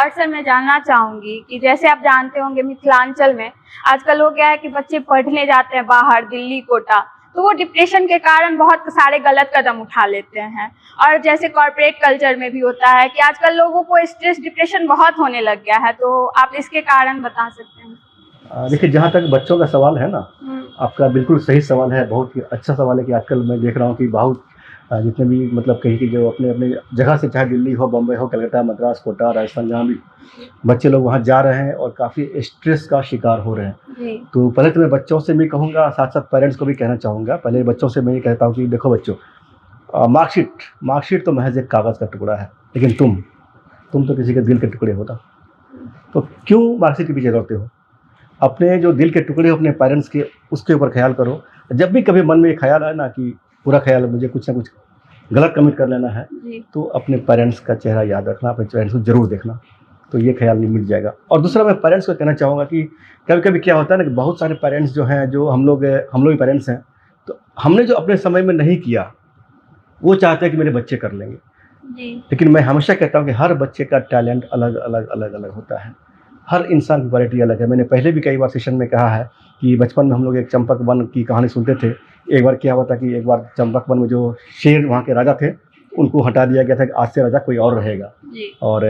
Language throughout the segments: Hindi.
और सर मैं जानना चाहूंगी कि जैसे आप जानते होंगे मिथिलांचल में आजकल हो गया है कि बच्चे पढ़ने जाते हैं बाहर दिल्ली कोटा, तो वो डिप्रेशन के कारण बहुत सारे गलत कदम उठा लेते हैं। और जैसे कॉर्पोरेट कल्चर में भी होता है कि आजकल लोगों को स्ट्रेस डिप्रेशन बहुत होने लग गया है, तो आप इसके कारण बता सकते हैं? देखिए, जहाँ तक बच्चों का सवाल है ना, आपका बिल्कुल सही सवाल है, बहुत ही अच्छा सवाल है कि आजकल मैं देख रहा हूँ कि बहुत जितने भी मतलब कहीं की जो अपने अपने जगह से, चाहे दिल्ली हो, बम्बई हो, कलकत्ता, मद्रास, कोटा, राजस्थान, जहाँ भी बच्चे लोग वहाँ जा रहे हैं और काफ़ी स्ट्रेस का शिकार हो रहे हैं। तो पहले तो मैं बच्चों से भी कहूँगा, साथ साथ पेरेंट्स को भी कहना चाहूँगा। पहले बच्चों से मैं ये कहता हूँ कि देखो बच्चों, मार्कशीट तो महज एक कागज़ का टुकड़ा है, लेकिन तुम तो किसी के दिल के टुकड़े हो ना। तो क्यों मार्कशीट के पीछे दौड़ते हो? अपने जो दिल के टुकड़े हो अपने पेरेंट्स के, उसके ऊपर ख्याल करो। जब भी कभी मन में ख्याल आए ना कि पूरा ख्याल मुझे कुछ ना कुछ गलत कमिट कर लेना है, तो अपने पेरेंट्स का चेहरा याद रखना, अपने पेरेंट्स को ज़रूर देखना, तो ये ख्याल नहीं मिट जाएगा। और दूसरा मैं पेरेंट्स को कहना चाहूँगा कि कभी कभी क्या होता है ना कि बहुत सारे पेरेंट्स जो हैं, जो हम लोग ही पेरेंट्स हैं, तो हमने जो अपने समय में नहीं किया वो चाहते हैं कि मेरे बच्चे कर लेंगे। लेकिन मैं हमेशा कहता हूँ कि हर बच्चे का टैलेंट अलग अलग अलग अलग होता है, हर इंसान की क्वालिटी अलग है। मैंने पहले भी कई बार सेशन में कहा है कि बचपन में हम लोग एक चंपक वन की कहानी सुनते थे। एक बार क्या हुआ था कि एक बार चंपक वन में जो शेर वहाँ के राजा थे, उनको हटा दिया गया था कि आज से राजा कोई और रहेगा। और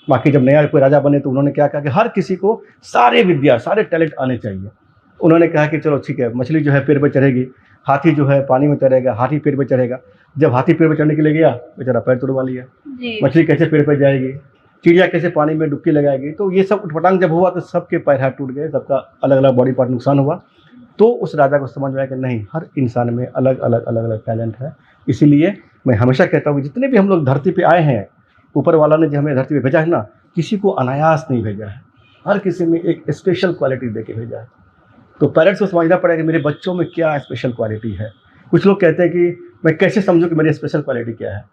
बाकी जब नया कोई राजा बने तो उन्होंने क्या कहा कि हर किसी को सारे विद्या, सारे टैलेंट आने चाहिए। उन्होंने कहा कि चलो ठीक है, मछली जो है पेड़ पर चढ़ेगी, हाथी जो है पानी में तैरेगा, हाथी पेड़ पर चढ़ेगा। जब हाथी पेड़ पर चढ़ने के लिए गया, बेचारा पैर तोड़वा लिया। मछली कैसे पेड़ पर जाएगी, चिड़िया कैसे पानी में डुबकी लगाएगी। तो ये सब उठपटांग जब हुआ तो सबके पैर हाथ टूट गए, सबका अलग अलग बॉडी पार्ट नुकसान हुआ। तो उस राजा को समझ में आया कि नहीं, हर इंसान में अलग अलग अलग अलग टैलेंट है। इसीलिए मैं हमेशा कहता हूँ कि जितने भी हम लोग धरती पे आए हैं, ऊपर वाला ने जो हमें धरती पे भेजा है ना, किसी को अनायास नहीं भेजा है, हर किसी में एक स्पेशल क्वालिटी दे के भेजा है। तो पेरेंट्स को समझना पड़ेगा कि मेरे बच्चों में क्या स्पेशल क्वालिटी है। कुछ लोग कहते हैं कि मैं कैसे समझूं कि मेरी स्पेशल क्वालिटी क्या है।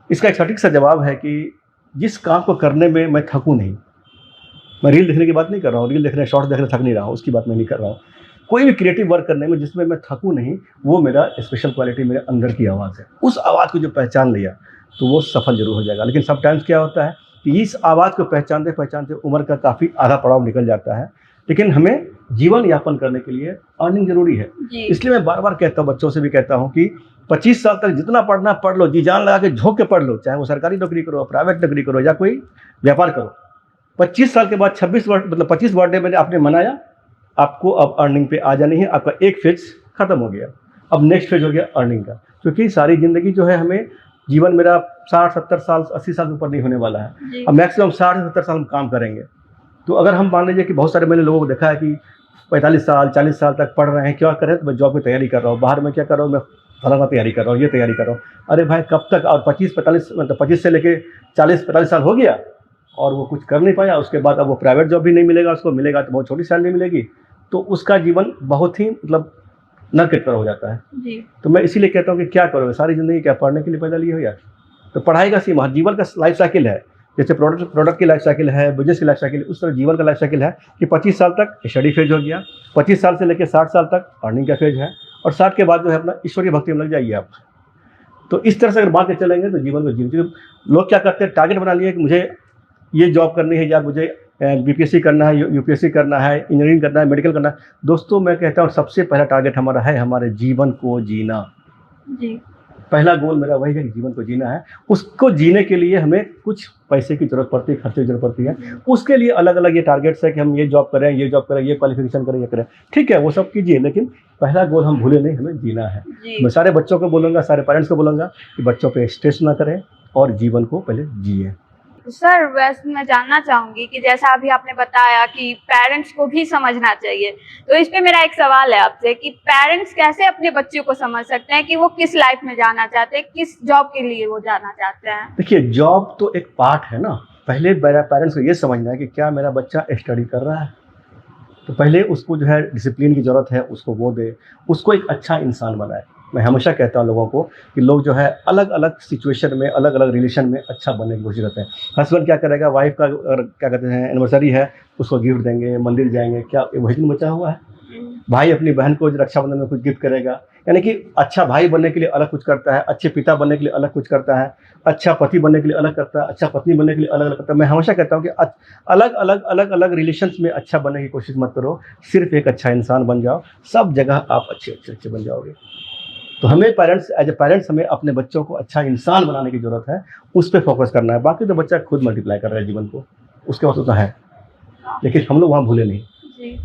इसका एक सटीक सा जवाब है कि जिस काम को करने में मैं थकूं नहीं। मैं रील देखने की बात नहीं कर रहा हूँ, रील देखने, शॉर्ट्स देखने थक नहीं रहा हूँ, उसकी बात मैं नहीं कर रहा हूँ। कोई भी क्रिएटिव वर्क करने में जिसमें मैं थकूं नहीं, वो मेरा स्पेशल क्वालिटी मेरे अंदर की आवाज़ है। उस आवाज़ को जो पहचान लिया तो वो सफल जरूर हो जाएगा। लेकिन समटाइम्स क्या होता है कि इस आवाज़ को पहचानते पहचानते उम्र का काफ़ी आधा पड़ाव निकल जाता है। लेकिन हमें जीवन यापन करने के लिए अर्निंग जरूरी है। इसलिए मैं बार बार कहता हूँ, बच्चों से भी कहता हूँ कि 25 साल तक जितना पढ़ना पढ़ लो, जी जान लगा के झोंक के पढ़ लो, चाहे वो सरकारी नौकरी करो, प्राइवेट नौकरी करो या कोई व्यापार करो। 25 साल के बाद 25 बर्थडे मैंने आपने मनाया, आपको अब अर्निंग पे आ जानी है। आपका एक फेज खत्म हो गया, अब नेक्स्ट फेज हो गया अर्निंग का। क्योंकि सारी जिंदगी जो है हमें, जीवन मेरा 60, 70 साल, 80 साल के ऊपर नहीं होने वाला है। अब मैक्सिमम 60 से 70 साल हम काम करेंगे। तो अगर हम मान लीजिए कि बहुत सारे मैंने लोगों को देखा है कि 45 साल 40 साल तक पढ़ रहे हैं, क्या करें, तो मैं जॉब की तैयारी कर रहा हूँ, बाहर में क्या कर रहा हूँ, मैं फलाना तैयारी कर रहा हूँ, ये तैयारी कर रहा हूँ। अरे भाई कब तक? और 25-45 मतलब 25 से लेके 40-45 साल हो गया और वो कुछ कर नहीं पाया। उसके बाद अब वो प्राइवेट जॉब भी नहीं मिलेगा, उसको मिलेगा तो बहुत छोटी सैलरी मिलेगी। तो उसका जीवन बहुत ही मतलब नर्क की तरह हो जाता है। तो मैं इसीलिए कहता हूँ कि क्या करोगे सारी ज़िंदगी, क्या पढ़ने के लिए पैदा लिए हो यार? तो पढ़ाई का सीमा, जीवन का लाइफ साइकिल है। जैसे प्रोडक्ट की लाइफ साइकिल है, बिजनेस की लाइफ साइकिल है, उस तरह जीवन का लाइफ साइकिल है कि 25 साल तक स्टडी फेज हो गया, 25 साल से लेकर 60 साल तक अर्निंग का फेज है, और 60 के बाद जो है अपना ईश्वरीय भक्ति में लग जाइए आप। तो इस तरह से अगर बात के चलेंगे तो जीवन को जीवन। लोग क्या करते हैं, टारगेट बना लिए कि मुझे ये जॉब करनी है, या मुझे बीपीएससी करना है, यूपीएससी करना है, इंजीनियरिंग करना है, मेडिकल करना है। दोस्तों मैं कहता हूँ सबसे पहला टारगेट हमारा है हमारे जीवन को जीना। पहला गोल मेरा वही है कि जीवन को जीना है। उसको जीने के लिए हमें कुछ पैसे की जरूरत पड़ती है, खर्चे की जरूरत पड़ती है। उसके लिए अलग अलग ये टारगेट्स है कि हम ये जॉब करें, ये जॉब करें, ये क्वालिफिकेशन करें, ये करें। ठीक है, वो सब कीजिए, लेकिन पहला गोल हम भूले नहीं, हमें जीना है। मैं सारे बच्चों को बोलूँगा, सारे पेरेंट्स को बोलूँगा कि बच्चों पर स्ट्रेस ना करें और जीवन को पहले जिए। सर वैसे मैं जानना चाहूंगी कि जैसा अभी आपने बताया कि पेरेंट्स को भी समझना चाहिए, तो इस पे मेरा एक सवाल है आपसे कि पेरेंट्स कैसे अपने बच्चों को समझ सकते हैं कि वो किस लाइफ में जाना चाहते हैं, किस जॉब के लिए वो जाना चाहते हैं? देखिए, जॉब तो एक पार्ट है ना। पहले मेरा पेरेंट्स को ये समझना है कि क्या मेरा बच्चा स्टडी कर रहा है, तो पहले उसको जो है डिसिप्लिन की ज़रूरत है, उसको वो दे, उसको एक अच्छा इंसान बनाए। मैं हमेशा कहता हूँ लोगों को कि लोग जो है अलग अलग सिचुएशन में, अलग अलग रिलेशन में अच्छा बनने की कोशिश करते हैं। हस्बैंड क्या करेगा, वाइफ का अगर क्या कहते हैं एनिवर्सरी है, उसको गिफ्ट देंगे, मंदिर जाएंगे, क्या वही दिन बचा हुआ है? भाई अपनी बहन को रक्षाबंधन में कुछ गिफ्ट करेगा, यानी कि अच्छा भाई बनने के लिए अलग कुछ करता है, अच्छे पिता बनने के लिए अलग कुछ करता है, अच्छा पति बनने के लिए अलग करता है, अच्छा पत्नी बनने के लिए अलग अलग करता है। मैं हमेशा कहता हूँ कि अलग अलग अलग अलग रिलेशंस में अच्छा बनने की कोशिश मत करो, सिर्फ एक अच्छा इंसान बन जाओ, सब जगह आप अच्छे बन जाओगे। तो हमें पेरेंट्स, एज ए पेरेंट्स, हमें अपने बच्चों को अच्छा इंसान बनाने की ज़रूरत है, उस पर फोकस करना है। बाकी तो बच्चा खुद मल्टीप्लाई कर रहा है जीवन को, उसके पास तो है, लेकिन हम लोग वहाँ भूले नहीं। जी।